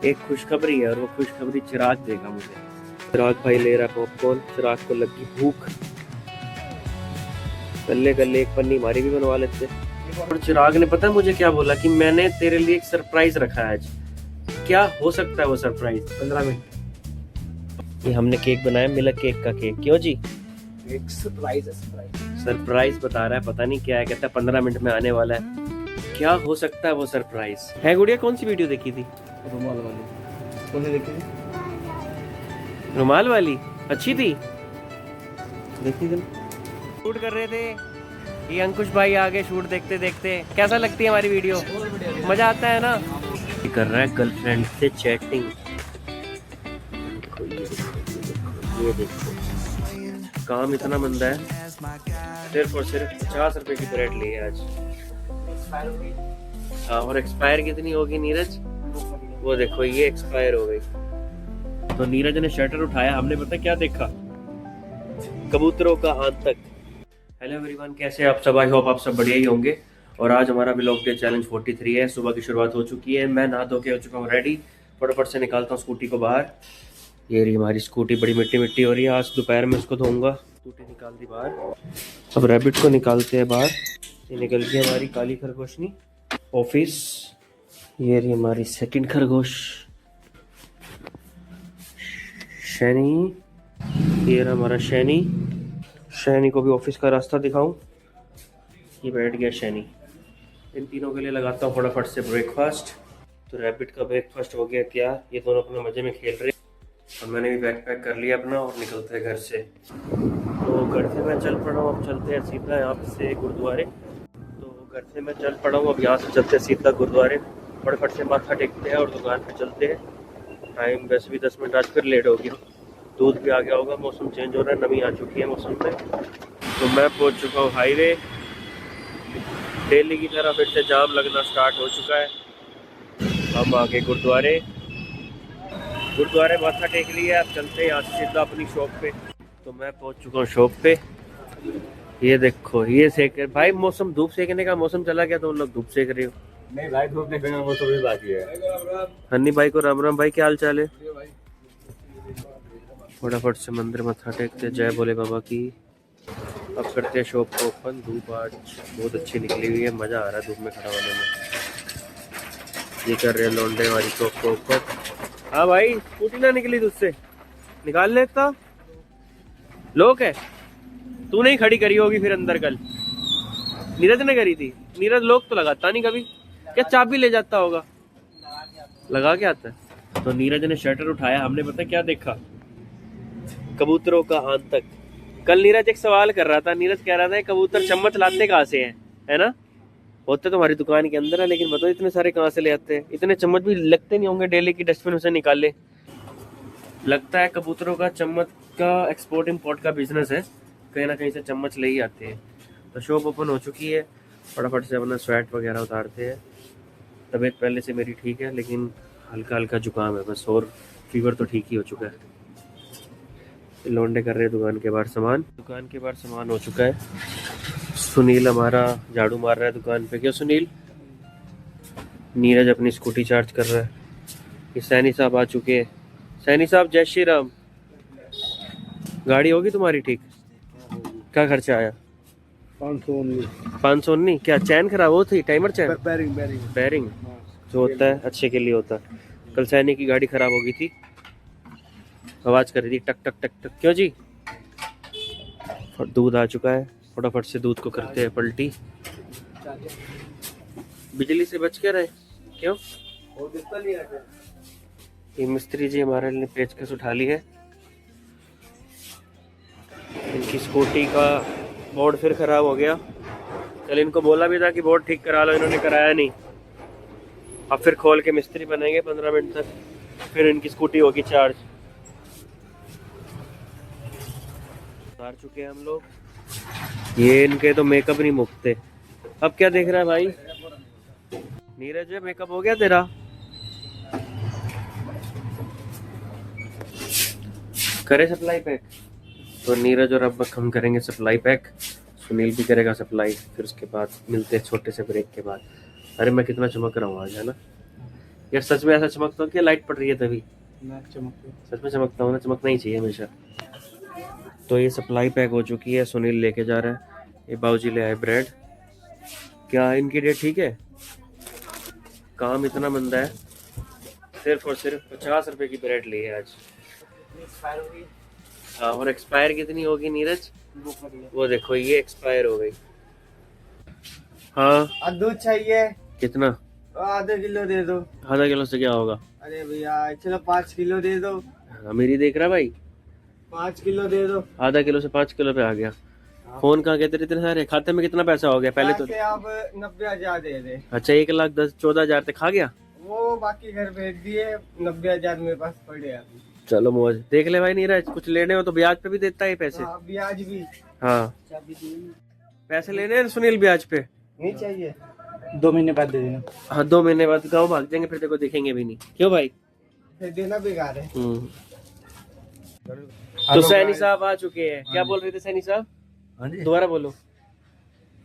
एक खुशखबरी है और वो खुशखबरी चिराग देगा मुझे। चिराग भाई ले रहा है पॉपकॉर्न, चिराग को लगी भूख। गल्ले गल्ले एक पन्नी हमारी भी बनवा लेते। और चिराग ने पता है मुझे क्या बोला कि मैंने तेरे लिए एक सरप्राइज रखा है आज। क्या हो सकता है वो सरप्राइज? 15 मिनट। ये हमने केक बनाया, मिल्क केक का केक। क्यों जी? एक सरप्राइज है, सरप्राइज। सरप्राइज बता रहा है, पता नहीं क्या है। कहता है 15 मिनट में आने वाला है। क्या हो सकता है वो सरप्राइज है? गुड़िया कौन सी वीडियो देखी थी? रुमाल वाली। कौन सी देखी थी? रुमाल वाली अच्छी थी, देखी थी। शूट कर रहे थे, ये अंकुश भाई आगे शूट देखते देखते। कैसा लगती है हमारी वीडियो? मजा आता है ना? कर रहा है गर्लफ्रेंड से चैटिंग। ये देखो काम इतना मंदा है, सिर्फ और सिर्फ 50 रुपए की ब्रेड ली है आज। हाँ, और एक्सपायर कितनी होगी नीरज? वो देखो ये एक्सपायर हो गई। तो नीरज ने शटर उठाया, हमने पता क्या देखा? कबूतरों का आतंक। हेलो एवरीवन, कैसे आप सब? आई होप आप सब बढ़िया ही होंगे। और आज हमारा व्लॉग डे चैलेंज 43 है। सुबह की शुरुआत हो चुकी है, मैं नहा धो के हो चुका हूँ रेडी। फटाफट से निकालता हूँ स्कूटी को बाहर। ये रही हमारी स्कूटी, बड़ी मिट्टी मिट्टी हो रही है। आज दोपहर में उसको धोऊंगा। स्कूटी निकाल दी बाहर। अब रैबिट को निकालते हैं बाहर। ये निकल गई हमारी काली खरगोशनी ऑफिस। ये रही हमारी सेकंड खरगोश शैनी। ये रहा हमारा शैनी। शैनी को भी ऑफिस का रास्ता दिखाऊं। ये बैठ गया शैनी। इन तीनों के लिए लगाता हूँ फटाफट से ब्रेकफास्ट। तो रैबिट का ब्रेकफास्ट हो गया क्या? ये दोनों अपने मजे में खेल रहे। और मैंने भी बैग पैक कर लिया अपना और निकलते हैं घर से। तो घर से मैं चल पड़ा हूँ, अब चलते हैं सीधा यहाँ से गुरुद्वारे। तो घर से मैं चल पड़ा हूँ, अब यहाँ से चलते हैं सीधा गुरुद्वारे। फटाफट से माथा टेकते हैं और दुकान पे चलते हैं। टाइम वैसे भी 10 मिनट आज फिर लेट हो गया। दूध भी आ गया होगा, मौसम चेंज हो रहा है, नमी आ चुकी है मौसम में। तो मैं पहुँच चुका हूँ हाईवे। दिल्ली की तरह फिर से जाम लगना स्टार्ट हो चुका है। हम आगे गुरुद्वारे माथा टेक लिया। अब चलते हैं यहाँ से सीधा अपनी शॉप पे। तो मैं पहुँच चुका हूँ शॉप पे। ये देखो ये सेक भाई, मौसम धूप सेकने का मौसम चला गया तो उन लोग धूप सेक रहे हो। नहीं भाई, धूप नहीं, वो तो भी बाकी है। हन्नी भाई को राम राम। भाई क्या हाल चाल है? फटाफट से मंदिर मत्था टेकते, जय भोले बाबा की। अब करते हैं शॉप को ओपन। धूप आज बहुत अच्छी निकली हुई है, मज़ा आ रहा है धूप में खड़ा होने में। ये कर रहे हैं लौंडे हमारी शॉप को ओपन। हाँ भाई, स्कूटी ना निकली तुझसे, निकाल लेता। लोग है, तू नहीं खड़ी करी होगी फिर अंदर कल। नीरज ने करी थी। नीरज लोग तो लगाता नहीं कभी, क्या चाबी ले जाता होगा? लगा के आता है। तो नीरज ने शटर उठाया, हमने पता क्या देखा? कबूतरों का आतंक। कल नीरज एक सवाल कर रहा था। नीरज कह रहा था कबूतर चम्मच लाते कहाँ से हैं, है ना? होते तो हमारी दुकान के अंदर है, लेकिन बताओ इतने सारे कहाँ से ले आते हैं? इतने चम्मच भी लगते नहीं होंगे, डेली की डस्टबिन से निकाले। लगता है कबूतरों का चम्मच का एक्सपोर्ट इम्पोर्ट का बिजनेस है, कहीं ना कहीं से चम्मच ले ही आते हैं। तो शॉप ओपन हो चुकी है। फटाफट से अपना स्वेट वगैरह उतारते हैं। तबीयत पहले से मेरी ठीक है, लेकिन हल्का हल्का जुकाम है बस, और फीवर तो ठीक ही हो चुका है। लौंडे कर रहे हैं दुकान के बाहर सामान हो चुका है। सुनील हमारा झाड़ू मार रहा है दुकान पे। क्यों सुनील? नीरज अपनी स्कूटी चार्ज कर रहा है। ये सैनी साहब आ चुके हैं। सैनी साहब जय श्री राम। गाड़ी होगी तुम्हारी ठीक? क्या खर्चा आया? 519। क्या चैन खराब हो थी? टाइमर चैन? बैरिंग जो होता है अच्छे के लिए होता है। कल सैनी की गाड़ी खराब हो गई थी, आवाज कर रही थी टक टक टक टक। क्यों जी? दूध आ चुका है, फटाफट से दूध को करते हैं पलटी। बिजली से बच के रहे। क्यों? ये मिस्त्री जी हमारे लिए पेचकस उठा ली है। इनकी स्कूटी का बोर्ड फिर खराब हो गया। कल इनको बोला भी था कि बोर्ड ठीक करा लो, इन्होंने कराया नहीं। अब फिर खोल के मिस्त्री बनेंगे 15 मिनट तक, फिर इनकी स्कूटी होगी चार्ज। उतार चुके हैं हम लोग। ये इनके तो मेकअप नहीं मुकते। अब क्या देख रहा है भाई? नीरज मेकअप हो गया तेरा? करे सप्लाई पैक। तो नीरज और अब हम करेंगे सप्लाई पैक, सुनील भी करेगा सप्लाई। फिर उसके बाद मिलते हैं छोटे से ब्रेक के बाद। अरे मैं कितना चमक रहा हूँ आज, है ना? यार सच में ऐसा चमकता हूँ क्या लाइट पड़ रही है तभी? मैं चमकती सच में चमकता हूँ ना, चमकना ही चाहिए हमेशा। तो ये सप्लाई पैक हो चुकी है, सुनील लेके जा रहा है। ये बाबूजी ले आए ब्रेड। क्या इनकी डेट ठीक है? काम इतना मंदा है, सिर्फ और सिर्फ 50 रुपए की ब्रेड ली है आज। है। हाँ, और एक्सपायर कितनी होगी नीरज? वो देखो ये एक्सपायर हो गई। हाँ और दूध चाहिए? कितना? आधा किलो दे दो। आधा किलो से क्या होगा? अरे भैया चलो 5 किलो दे दो। हाँ, मेरी देख रहा भाई, 5 किलो दे दो। आधा किलो से 5 किलो पे आ गया। फोन कहाँ गए तेरे? इतने सारे खाते में कितना पैसा हो गया पहले तो? पैसे आप 90,000 दे दे। अच्छा 1,10,14,000 तक खा गया। वो बाकी घर भेज दिए, 90,000 मेरे पास पड़े अभी। चलो मौज। देख ले भाई नीरज, कुछ लेने हो तो ब्याज पे भी देता है ये पैसे। हाँ, ब्याज भी। हाँ चाबी दी। पैसे लेने हैं सुनील ब्याज पे। नहीं चाहिए, 2 महीने बाद दे देना। हाँ 2 महीने बाद गाँव भाग जाएंगे, फिर देखो दिखेंगे भी नहीं। क्यों भाई? फिर देना बेकार है। तो सैनी साहब आ चुके हैं। क्या बोल रहे थे सैनी साहब? हाँ जी, दोबारा बोलो।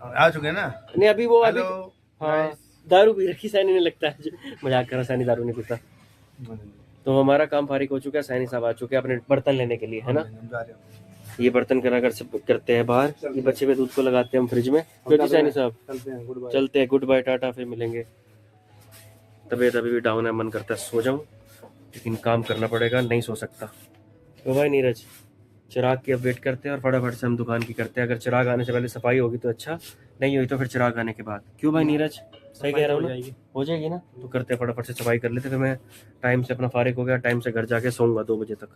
आ चुके हैं ना। नहीं अभी वो अभी हेलो। हाँ दारू पी रखी सैनी ने, लगता है मजाक कर रहा, सैनी दारू नहीं पीता। तो हमारा काम फारिग हो चुका है, सैनी साहब आ चुके हैं अपने बर्तन लेने के लिए, है ना। ये बर्तन करा करते हैं बाहर, ये बच्चे पे दूध को लगाते हैं हम फ्रिज में। क्योंकि सैनी साहब चलते हैं, गुड बाय टाटा, फिर मिलेंगे। तबीयत अभी भी डाउन है, मन करता है सो जाऊं, लेकिन काम करना पड़ेगा, नहीं सो सकता। तो भाई नीरज, चिराग की अब वेट करते हैं और फटाफट से हम दुकान की करते हैं। अगर चिराग आने से पहले सफाई होगी तो अच्छा, नहीं हुई तो फिर चिराग आने के बाद। क्यों भाई नीरज, सही कह रहा हूँ ना? हो जाएगी ना। तो करते हैं फटाफट से सफाई कर लेते, फिर मैं टाइम से अपना फारिग हो गया, टाइम से घर जाके सोऊंगा 2 बजे तक।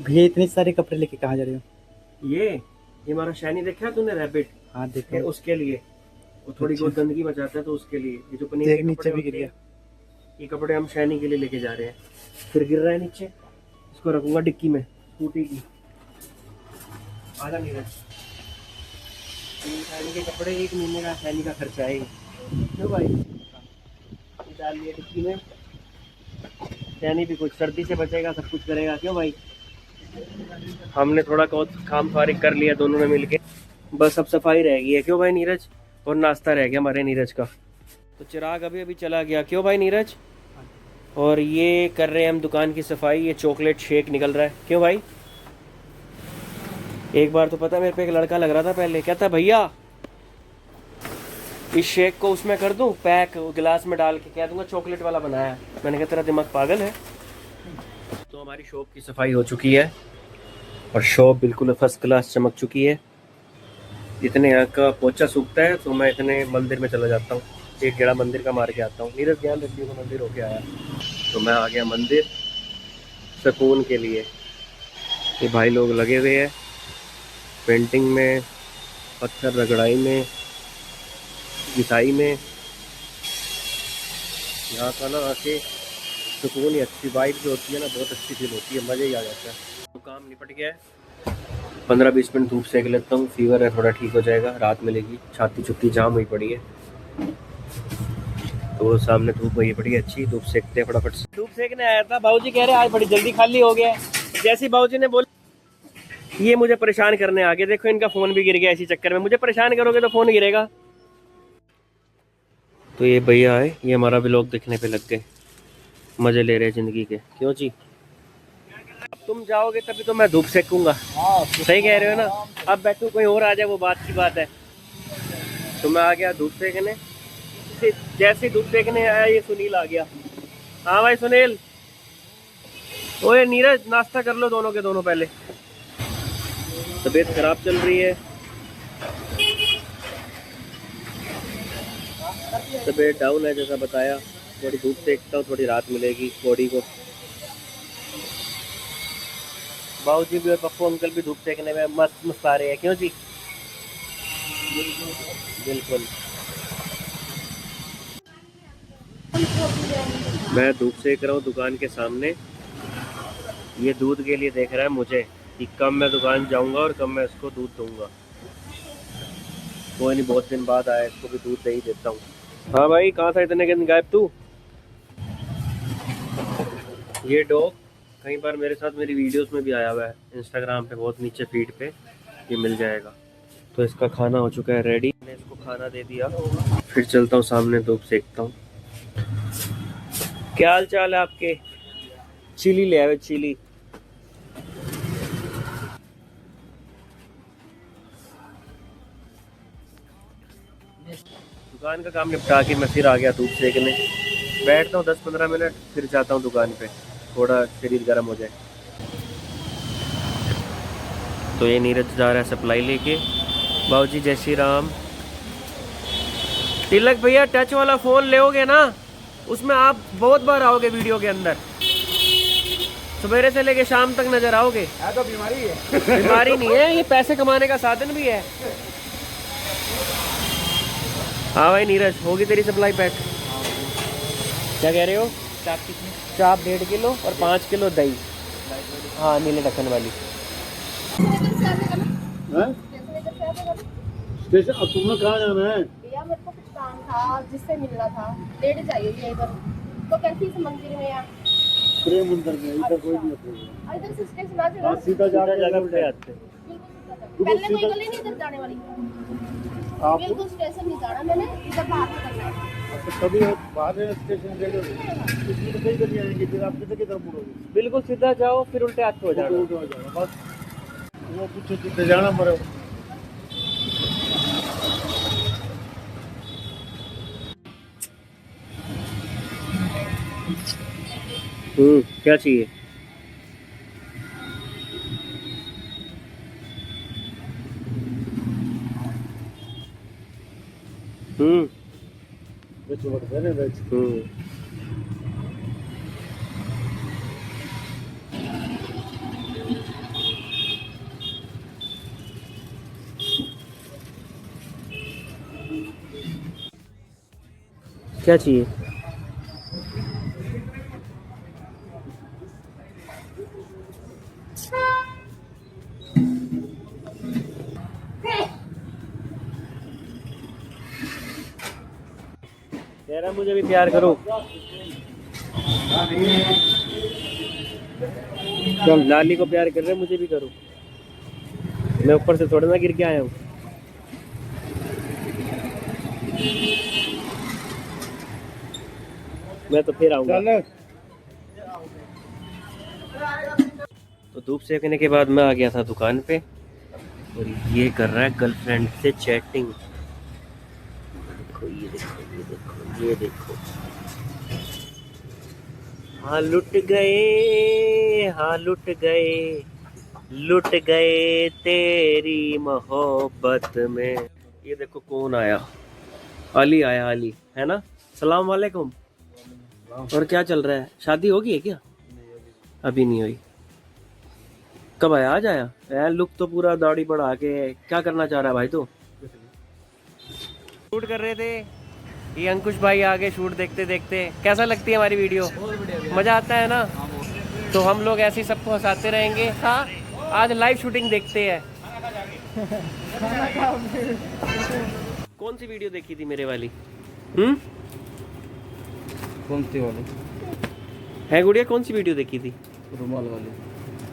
भैया इतने सारे कपड़े लेके कहाँ जा रहे हो? ये हमारा शैनी देखा तूने, रैबिट? हाँ है देखो। उसके लिए, वो थोड़ी अच्छा। बहुत गंदगी मचाता है तो उसके लिए। ये जो पनीर देख के नीचे कपड़े भी होते गिर गया। हैं, ये कपड़े हम शैनी के लिए लेके जा रहे हैं। फिर गिर रहा है नीचे, इसको रखूंगा डिक्की में स्कूटी की। आधा नीरज, शैनी के कपड़े 1 महीने का शैनी का खर्चा आएगा। क्यों भाई? ये डाल लिया डिक्की में, शैनी भी कुछ सर्दी से बचेगा, सब कुछ करेगा। क्यों भाई? हमने थोड़ा बहुत काम फारिग कर लिया दोनों ने मिलके, बस अब सफाई रह गई है। क्यों भाई नीरज? और नाश्ता रह गया हमारे नीरज का। तो चिराग अभी अभी चला गया। क्यों भाई नीरज? और ये कर रहे हैं हम दुकान की सफाई। ये चॉकलेट शेक निकल रहा है। क्यों भाई? एक बार तो पता मेरे पे एक लड़का लग रहा था पहले, कहता भैया इस शेक को उसमें कर दूं पैक, गिलास में डाल के, कह दूंगा चॉकलेट वाला बनाया है। मैंने कहा तेरा दिमाग पागल है। तो हमारी शॉप की सफाई हो चुकी है और शॉप बिल्कुल फर्स्ट क्लास चमक चुकी है। इतने यहाँ का पोचा सूखता है तो मैं इतने मंदिर में चला जाता हूँ, एक गेड़ा मंदिर का मार के आता हूँ। नीरज ध्यान रखिए, को मंदिर होके आया तो मैं आ गया मंदिर सुकून के लिए। ये भाई लोग लगे हुए हैं पेंटिंग में, पत्थर रगड़ाई में, घिसाई में। यहाँ का ना आके सुकून ही, अच्छी वाइब जो होती है ना, बहुत अच्छी फील होती है, मज़े ही आ जाता है। तो काम निपट गया है, 15-20 मिनट धूप सेक लेता हूँ। फीवर है थोड़ा, ठीक हो जाएगा, रात मिलेगी। छाती छुट्टी जाम हुई पड़ी है तो सामने धूप हुई पड़ी है अच्छी, धूप सेकते हैं फटाफट से। धूप सेकने आया था, बाबूजी कह रहे आज बड़ी जल्दी खाली हो गया। जैसे बाबूजी ने बोला ये मुझे परेशान करने आ गए। देखो इनका फ़ोन भी गिर गया इसी चक्कर में, मुझे परेशान करोगे तो फ़ोन गिरेगा। तो ये भैया आए, ये हमारा व्लॉग देखने पे लग गए, मज़े ले रहे हैं ज़िंदगी के। क्यों जी? अब तुम जाओगे तभी तो मैं धूप सेकूंगा। सही कह रहे हो ना। अब बैठू कोई और आ जाए वो बात की बात है। तो मैं आ गया धूप सेकने। जैसे धूप सेकने आया ये सुनील आ गया। हाँ भाई सुनील, ओए नीरज नाश्ता कर लो दोनों के दोनों पहले। तबीयत खराब चल रही है, तबीयत डाउन है जैसा बताया। थोड़ी धूप सेकता हूँ, थोड़ी राहत मिलेगी बॉडी को। बाबूजी भी और पप्पू अंकल भी धूप सेकने में मस्त मस्त आ रहे हैं। क्यों जी? बिल्कुल। मैं धूप सेक रहा हूँ दुकान के सामने। ये दूध के लिए देख रहा है मुझे कि कब मैं दुकान जाऊंगा और कब मैं इसको दूध दूंगा। कोई नहीं, बहुत दिन बाद आया, इसको भी दूध दे ही देता हूँ। हाँ भाई, कहाँ था इतने दिन गायब तू? ये डॉग कई बार मेरे साथ मेरी वीडियोस में भी आया हुआ है, इंस्टाग्राम पे बहुत नीचे फीड पे ये मिल जाएगा। तो इसका खाना हो चुका है रेडी, मैंने इसको खाना दे दिया। फिर चलता हूँ सामने, धूप सेकता हूँ। क्या हाल चाल है आपके? चिली ले आए, चिली। दुकान का काम निपटा के मैं फिर आ गया धूप सेकने। बैठता हूँ 10-15 मिनट, फिर जाता हूँ दुकान पे, थोड़ा शरीर गर्म हो जाए। तो ये नीरज जा रहा है सप्लाई लेके। बाबूजी जय श्री राम। तिलक भैया टच वाला फ़ोन लेओगे ना, उसमें आप बहुत बार आओगे वीडियो के अंदर, सवेरे से लेके शाम तक नजर आओगे। तो बीमारी है। बीमारी नहीं है, ये पैसे कमाने का साधन भी है। हाँ भाई नीरज, होगी तेरी सप्लाई पैक? क्या कह रहे हो? चाप 1.5 किलो और 5 किलो दही। हाँ नीले ढक्कन वाली। स्टेशन अब तुम्हें कहाँ जाना है? भैया मेरे को कुछ काम था जिससे मिलना था, लेट जाइए ये इधर। तो कैसी इस मंदिर में यार? प्रेम मंदिर में इधर कोई नहीं है। इधर से स्टेशन आ जाएगा। सीधा जगह उल्टे आते। पहले कोई गली नहीं इधर जाने वाली। आप बिल्कुल स्टेशन नहीं जाना मैंने, इधर बाहर से करना है। कभी बाहर स्टेशन ले लो, इसमें तो कई गलियां आएंगी, फिर आप किधर किधर मुड़ोगे? बिल्कुल सीधा जाओ, फिर उल्टे हाथ पे हो जाना। उल्टा हो जाएगा बस। वो कुछ कितने जाना मरो। क्या चाहिए? बेच वक्त है ना बेच। क्या चाहिए? कह रहा मुझे भी प्यार करो। चल लाली को प्यार कर रहे, मुझे भी करो। मैं ऊपर से थोड़ा ना गिर के आया हूँ। मैं तो फिर आऊंगा। तो धूप सेकने के बाद मैं आ गया था दुकान पे, और ये कर रहा है गर्लफ्रेंड से चैटिंग। देखो ये देखो ये देखो ये देखो। हाँ लुट गए, हाँ लुट गए, लुट गए तेरी मोहब्बत में। ये देखो कौन आया, अली आया, अली है ना। सलाम वालेकुम। और क्या चल रहा है, शादी होगी है क्या? अभी नहीं हुई। कब आया? आज आया यार। लुक तो पूरा दाढ़ी बढ़ा के, क्या करना चाह रहा है भाई? तो शूट कर रहे थे, ये अंकुश भाई आगे शूट देखते देखते। कैसा लगती है हमारी वीडियो? मजा आता है ना? तो हम लोग ऐसे ही सबको हंसाते रहेंगे। हाँ आज लाइव शूटिंग देखते हैं। कौन सी वीडियो देखी थी मेरे वाली? कौन सी वाली है गुड़िया? कौन सी वीडियो देखी थी? रुमाल वाली।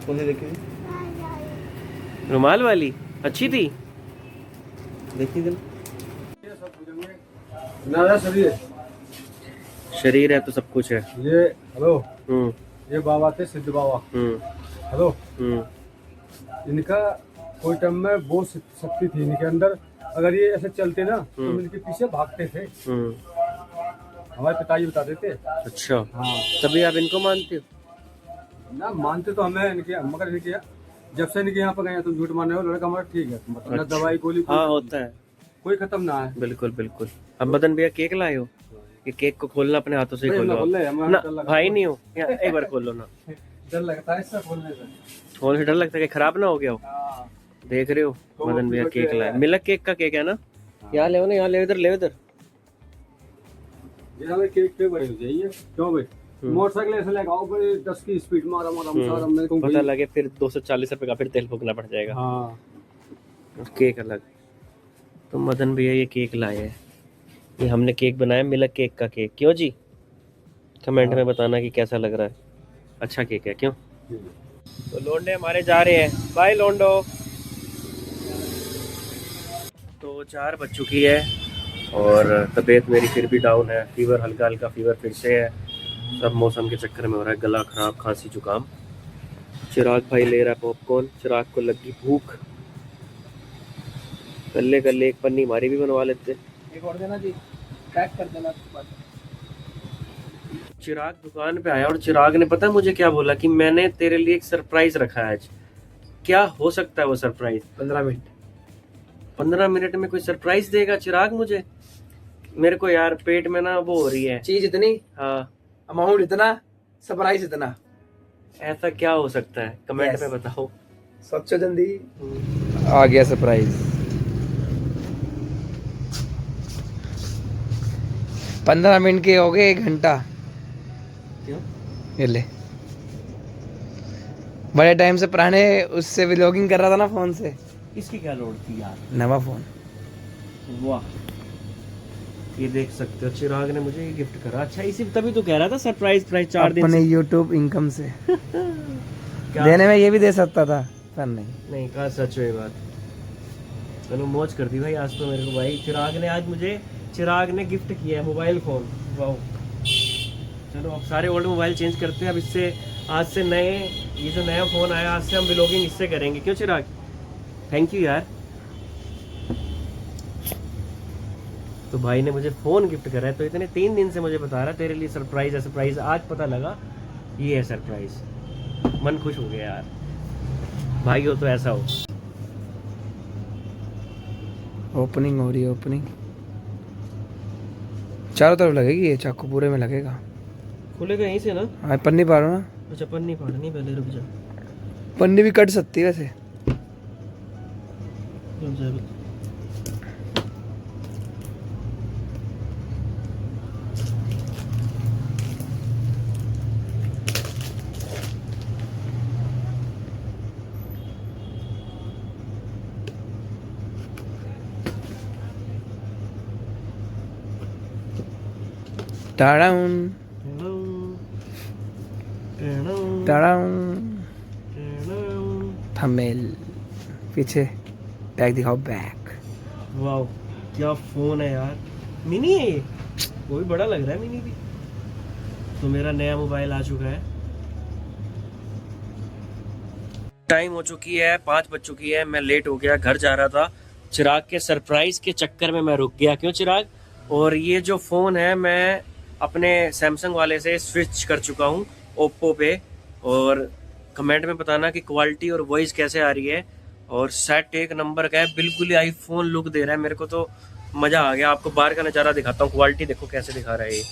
कौन सी देखी थी? रुमाल वाली अच्छी थी, देखी थी। ना शरीर शरीर है तो सब कुछ है। ये हेलो, हम्म ये बाबा थे सिद्ध बाबा। हेलो, इनका कोई टाइम में वो शक्ति थी इनके अंदर। अगर ये ऐसे चलते ना तो इनके पीछे भागते थे। हमारे पिताजी बताते थे। अच्छा हाँ, तभी आप इनको मानते हो? ना मानते तो हमें इनके, मगर इनके जब से इनके यहाँ पर गए तुम झूठ माने हो, लड़का हमारा ठीक है, मतलब ना दवाई गोली हाँ होता है, कोई खत्म ना है। बिल्कुल बिल्कुल। अब मदन भैया केक लाए हो, ये केक को खोलना अपने हाथों से ही खोलो ना, भाई नहीं हो एक बार खोलो ना। डर लगता है इससे खोलने से। खोलने से डर लगता है कि खराब ना हो गया हो। देख रहे हो मदन भैया केक लाए, मिल्क केक का केक है ना। यहाँ ले ना, यहाँ ले इधर, ले इधर। केक पे बड़ी हो जाइए क्यों भाई? मोटरसाइकिल ऐसे लगाओ भाई 10 की स्पीड मारा मेरे को पता लगे फिर 240 रुपए का फिर तेल फूकना पड़ जाएगा। हाँ, केक अलग। तो मदन भैया ये केक लाए हैं, ये हमने केक बनाया मिल्क केक का केक। क्यों जी? कमेंट में बताना कि कैसा लग रहा है। अच्छा केक है क्यों? तो लोंडे हमारे जा रहे हैं, बाय लोंडो। तो 4 बज चुकी है और तबीयत मेरी फिर भी डाउन है। फीवर, हल्का हल्का फीवर फिर से है। सब मौसम के चक्कर में हो रहा है, गला खराब, खांसी, जुकाम। चिराग भाई ले रहा है पॉपकॉर्न। चिराग को लगी भूख। कल्ले कल्ले एक पन्नी हमारी भी बनवा लेते। एक और देना जी, पैक कर देना। चिराग दुकान पे आया और चिराग ने पता है मुझे क्या बोला कि मैंने तेरे लिए एक सरप्राइज रखा है आज। क्या हो सकता है वो सरप्राइज? 15 मिनट। 15 मिनट में कोई सरप्राइज देगा चिराग मुझे? मेरे को यार पेट में ना वो हो रही है। चीज इतनी, हाँ, अमाउंट इतना, सरप्राइज इतना। ऐसा क्या हो सकता है? Comment Yes. में बताओ। सोचो जल्दी। आ गया सरप्राइज। 15 मिनट के हो गए 1 घंटा। क्यों? ये ले, बड़े टाइम से पुराने उससे व्लॉगिंग कर रहा था ना फोन से। इसकी क्या लोड थी यार? नवा फोन। वाह, ये देख सकते हो चिराग ने मुझे ये गिफ्ट करा। अच्छा, इसी तभी तो कह रहा था सरप्राइज प्राइस 4 दिन अपने से। यूट्यूब इनकम से क्या? देने में ये भी दे सकता था पर नहीं कहा, सच है ये बात। चलो मौज कर दी भाई आज तो मेरे को भाई। चिराग ने गिफ्ट किया है मोबाइल फोन। वाह, चलो अब सारे ओल्ड मोबाइल चेंज करते हैं। अब इससे आज से नए, ये जो नया फोन आया आज से हम व्लॉगिंग इससे करेंगे। क्यों चिराग? थैंक यू यार। तो भाई ने मुझे फोन गिफ्ट करा है, तो इतने 3 दिन से मुझे बता रहा तेरे लिए सरप्राइज है सरप्राइज। आज पता लगा ये है सरप्राइज। मन खुश हो गया यार। भाई हो तो ऐसा हो। ओपनिंग हो रही है। ओपनिंग चारों तरफ लगेगी, ये चाकू पूरे में लगेगा। खुलेगा यहीं से ना? हाँ, पन्नी पाड़ो ना। अच्छा, पन्नी फाड़नी पहले, रुक जा। पन्नी भी कट सकती है वैसे। रुक जा, रुक। टाडाउन टाडाउन। थंबनेल पीछे, बैक दिखाओ, बैक। वाह, क्या फोन है यार। मिनी है ये, वो भी बड़ा लग रहा है मिनी भी। तो मेरा नया मोबाइल आ चुका है। टाइम हो चुकी है, 5 बज चुकी है। मैं लेट हो गया, घर जा रहा था। चिराग के सरप्राइज के चक्कर में मैं रुक गया। क्यों चिराग? और ये जो फ़ोन है मैं अपने सैमसंग वाले से स्विच कर चुका हूँ ओप्पो पे। और कमेंट में बताना कि क्वालिटी और वॉइस कैसे आ रही है। और सेट एक नंबर का है, बिल्कुल ही आईफोन लुक दे रहा है। मेरे को तो मज़ा आ गया। आपको बाहर का नज़ारा दिखाता हूँ। क्वालिटी देखो कैसे दिखा रहा है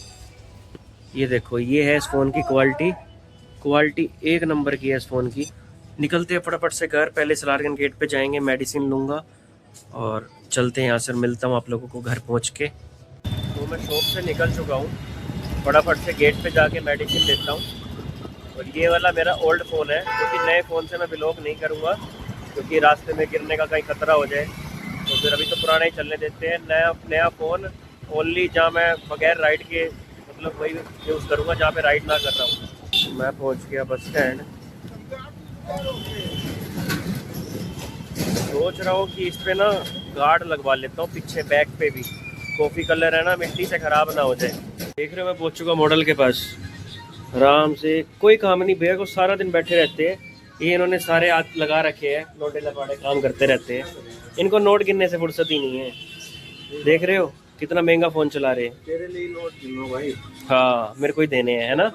ये देखो, ये है इस फ़ोन की क्वालिटी एक नंबर की है इस फ़ोन की। निकलते हैं फटाफट से घर। पहले सलारगंज गेट पे जाएंगे, मेडिसिन लूँगा और चलते हैं यहाँ से। मिलता हूँ आप लोगों को घर पहुँच के। तो मैं शॉप से निकल चुका हूँ, फटाफट से गेट पे जाके मेडिसिन लेता हूँ। और ये वाला मेरा ओल्ड फ़ोन है, क्योंकि नए फ़ोन से मैं व्लॉग नहीं करूँगा, क्योंकि रास्ते में गिरने का कहीं खतरा हो जाए। तो फिर अभी तो पुराना ही चलने देते हैं। नया फ़ोन ओनली जहाँ मैं बगैर राइड के, मतलब वही यूज़ करूँगा जहाँ पे राइड ना कर रहा हूँ। मैं पहुँच गया बस स्टैंड। सोच रहा हूँ कि इस पे ना गार्ड लगवा लेता हूँ पीछे, बैक पे भी। कॉफ़ी कलर है ना, मिट्टी से ख़राब ना हो जाए। देख रहे हो मैं पहुँच चुका मॉडल के पास। आराम से, कोई काम नहीं, भैया को सारा दिन बैठे रहते हैं। ये इन्होंने सारे हाथ लगा रखे हैं, लोटे लपाड़े काम करते रहते हैं। इनको नोट गिनने से फुर्सत ही नहीं है। देख रहे हो कितना महंगा फ़ोन चला रहे हैं। तेरे लिए नोट गिनो भाई। हाँ, मेरे को ही देने हैं, है ना?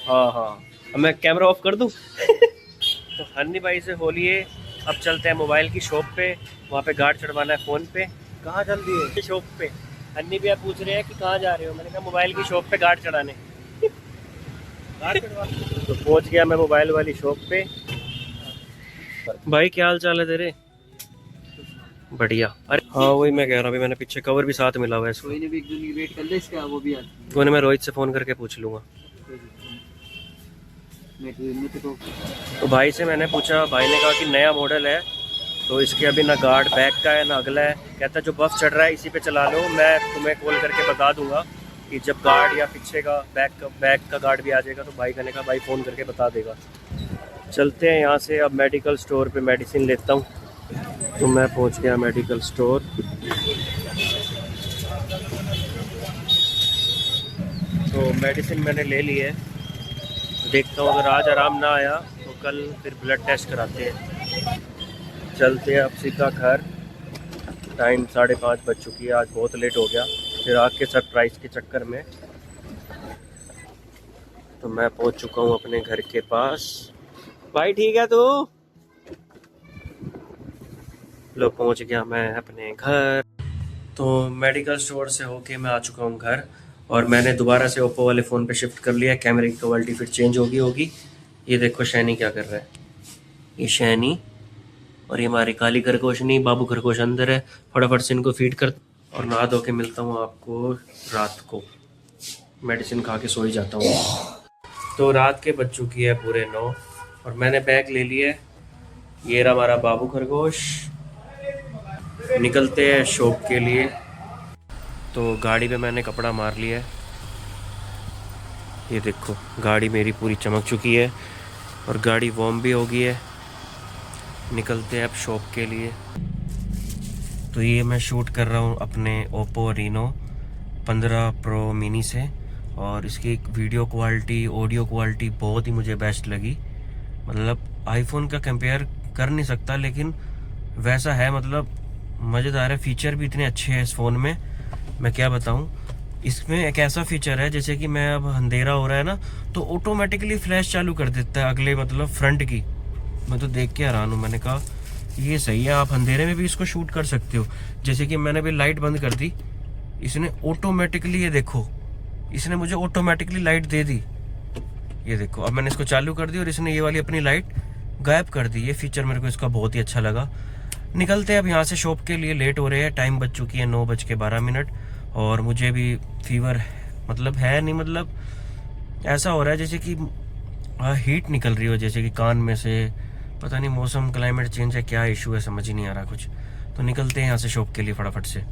हाँ। अब मैं कैमरा ऑफ कर दूँ? तो हन्नी भाई से बोलिए अब चलते हैं मोबाइल की शॉप पे। वहाँ पे गार्ड चढ़वाना है फ़ोन पे। कहाँ चल रही है? शॉप पे। हन्नी भैया पूछ रहे हैं कि कहाँ जा रहे हो। मैंने कहा मोबाइल की शॉप पे गार्ड चढ़ाने। तो पहुँच गया मैं मोबाइल वाली शॉप पे। भाई क्या हाल चाल है तेरे? बढ़िया। अरे हाँ, वही मैं कह रहा हूँ, मैंने पीछे कवर भी साथ मिला हुआ है इसको। कोई नहीं, भी एक दिन की वेट कर ले इसका, वो भी आज। कोई नहीं, मैं रोहित से फ़ोन करके पूछ लूँगा। तो भाई से मैंने पूछा, भाई ने कहा कि नया मॉडल है, तो इसके अभी ना गार्ड बैक का है ना अगला है। कहता जो बफ चढ़ रहा है इसी पे चला लो, मैं तुम्हें कॉल करके बता दूंगा कि जब गार्ड या पीछे का बैक का गार्ड भी आ जाएगा तो भाई कहने का भाई फ़ोन करके बता देगा। चलते हैं यहाँ से अब मेडिकल स्टोर पे मेडिसिन लेता हूँ। तो मैं पहुंच गया मेडिकल स्टोर। तो मेडिसिन मैंने ले ली है। देखता हूँ अगर आज आराम ना आया तो कल फिर ब्लड टेस्ट कराते हैं। चलते हैं अब सीधा घर। टाइम 5:30 बज चुकी है। आज बहुत लेट हो गया चिराग के सरप्राइज़ के चक्कर में। तो मैं पहुंच चुका हूँ अपने घर के पास। भाई ठीक है तू? लो पहुंच गया मैं अपने घर। तो मेडिकल स्टोर से होके मैं आ चुका हूँ घर और मैंने दोबारा से ओप्पो वाले फ़ोन पे शिफ्ट कर लिया। कैमरे की क्वालिटी फिर चेंज होगी। ये देखो शैनी क्या कर रहा है। ये शैनी और ये हमारी काली खरगोशनी, बाबू खरगोश अंदर है। फटाफट से इनको फीड कर और नहा धो के मिलता हूँ आपको रात को। मेडिसिन खा के सो ही जाता हूँ। तो रात के बज चुकी है पूरे 9 और मैंने बैग ले लिया है। ये रहा हमारा बाबू खरगोश। निकलते हैं शॉप के लिए। तो गाड़ी पे मैंने कपड़ा मार लिया है। ये देखो गाड़ी मेरी पूरी चमक चुकी है और गाड़ी वार्म भी हो गई है। निकलते हैं अब शॉप के लिए। तो ये मैं शूट कर रहा हूँ अपने ओप्पो रीनो 15 प्रो मिनी से और इसकी वीडियो क्वालिटी, ऑडियो क्वालिटी बहुत ही मुझे बेस्ट लगी। मतलब आईफोन का कंपेयर कर नहीं सकता लेकिन वैसा है, मतलब मज़ेदार है। फीचर भी इतने अच्छे हैं इस फ़ोन में, मैं क्या बताऊं। इसमें एक ऐसा फीचर है जैसे कि मैं अब अंधेरा हो रहा है ना तो ऑटोमेटिकली फ्लैश चालू कर देता है अगले मतलब फ्रंट की। मैं तो देख के हैरान हूँ। मैंने कहा ये सही है, आप अंधेरे में भी इसको शूट कर सकते हो। जैसे कि मैंने भी लाइट बंद कर दी, इसने ऑटोमेटिकली, ये देखो इसने मुझे ऑटोमेटिकली लाइट दे दी। ये देखो अब मैंने इसको चालू कर दी और इसने ये वाली अपनी लाइट गायब कर दी। ये फीचर मेरे को इसका बहुत ही अच्छा लगा। निकलते हैं अब यहाँ से शॉप के लिए। लेट हो रहे हैं, टाइम बज चुकी है 9:12 और मुझे भी फीवर मतलब है नहीं, मतलब ऐसा हो रहा है जैसे कि हीट निकल रही हो, जैसे कि कान में से। पता नहीं मौसम क्लाइमेट चेंज है, क्या इशू है समझ ही नहीं आ रहा कुछ। तो निकलते हैं यहाँ से शॉप के लिए फटाफट से।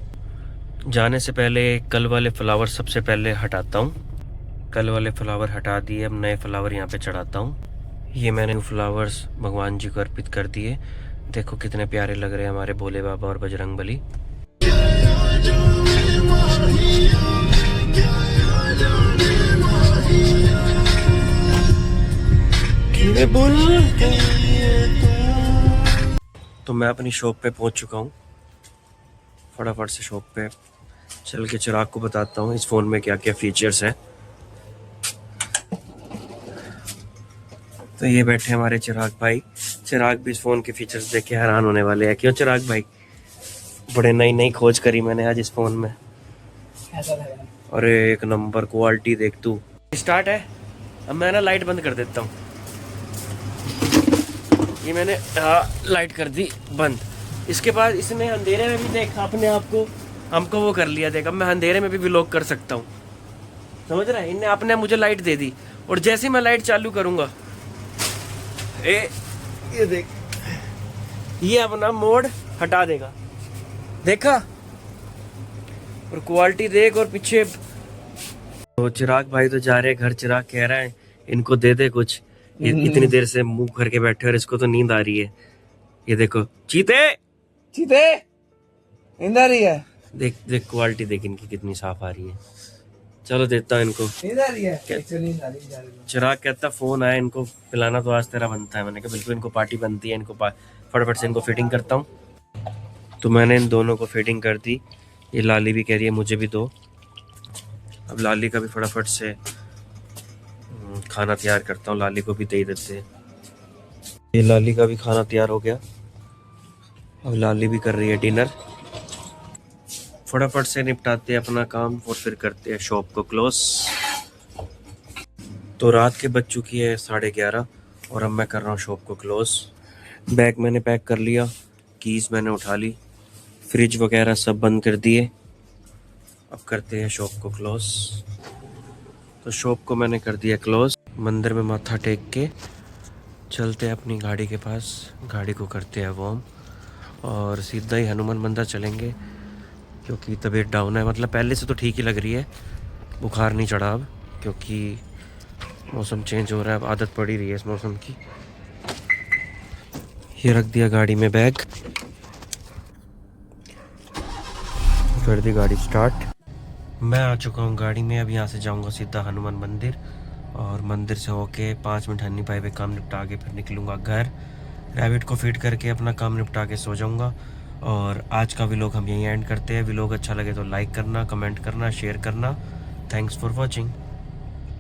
जाने से पहले कल वाले फ्लावर सबसे पहले हटाता हूँ। कल वाले फ्लावर हटा दिए, अब नए फ्लावर यहाँ पे चढ़ाता हूँ। ये मैंने फ्लावर्स भगवान जी को अर्पित कर दिए। देखो कितने प्यारे लग रहे हैं हमारे भोले बाबा और बजरंगबली। तो मैं अपनी शॉप पे पहुंच चुका हूँ। फटाफट से शॉप पे चल के चिराग को बताता हूँ इस फ़ोन में क्या क्या फीचर्स हैं। तो ये बैठे हमारे चिराग भाई। चिराग भी इस फ़ोन के फीचर्स देख के हैरान होने वाले हैं। क्यों चिराग भाई? बड़े नई खोज करी मैंने आज इस फ़ोन में। अरे एक नंबर क्वालिटी देख तू। स्टार्ट है। अब मैं ना लाइट बंद कर देता हूँ। ये मैंने लाइट कर दी बंद। इसके बाद इसने अंधेरे में भी देखा अपने आप को, हमको वो कर लिया। देख अब मैं अंधेरे में भी व्लॉग कर सकता हूँ, समझ रहा है। इनने अपने मुझे लाइट दे दी और जैसे ही मैं लाइट चालू करूँगा ये देख, ये अपना मोड हटा देगा। देखा? और क्वालिटी देख। और पीछे तो चिराग भाई तो जा रहे हैं घर। चिराग कह रहा है इनको दे दे कुछ, इतनी देर से मुंह करके बैठे और इसको तो नींद आ रही है। ये देखो चीते नींद आ रही है। देख क्वालिटी देख इनकी कितनी साफ आ रही है। चलो देता हूँ इनको। नींद आ रही है। चिराग कहता फोन आया इनको पिलाना तो आज तेरा बनता है। मैंने कहा बिल्कुल इनको पार्टी बनती है। इनको फटाफट से इनको फिटिंग करता हूँ। तो मैंने इन दोनों को फिटिंग कर दी। ये लाली भी कह रही है मुझे भी दो। अब लाली का भी फटाफट से खाना तैयार करता हूँ। लाली को भी दे देते हैं। ये लाली का भी खाना तैयार हो गया। अब लाली भी कर रही है डिनर। फटाफट से निपटाते हैं अपना काम और फिर करते हैं शॉप को क्लोज। तो रात के बज चुकी है 11:30 और अब मैं कर रहा हूँ शॉप को क्लोज। बैग मैंने पैक कर लिया, कीज़ मैंने उठा ली, फ्रिज वगैरह सब बंद कर दिए। अब करते हैं शॉप को क्लोज। तो शॉप को मैंने कर दिया क्लोज। मंदिर में माथा टेक के चलते हैं अपनी गाड़ी के पास। गाड़ी को करते हैं वार्म और सीधा ही हनुमान मंदिर चलेंगे क्योंकि तबीयत डाउन है। मतलब पहले से तो ठीक ही लग रही है, बुखार नहीं चढ़ा अब क्योंकि मौसम चेंज हो रहा है। अब आदत पड़ी रही है इस मौसम की। ये रख दिया गाड़ी में बैग कर दी गाड़ी स्टार्ट। मैं आ चुका हूँ गाड़ी में। अब यहाँ से जाऊँगा सीधा हनुमान मंदिर और मंदिर से होके 5 मिनट हनी भाई पे काम निपटा के फिर निकलूँगा घर। रैबिट को फीड करके अपना काम निपटा के सो जाऊँगा। और आज का व्लॉग हम यहीं एंड करते हैं। व्लॉग अच्छा लगे तो लाइक करना, कमेंट करना, शेयर करना। Thanks for watching.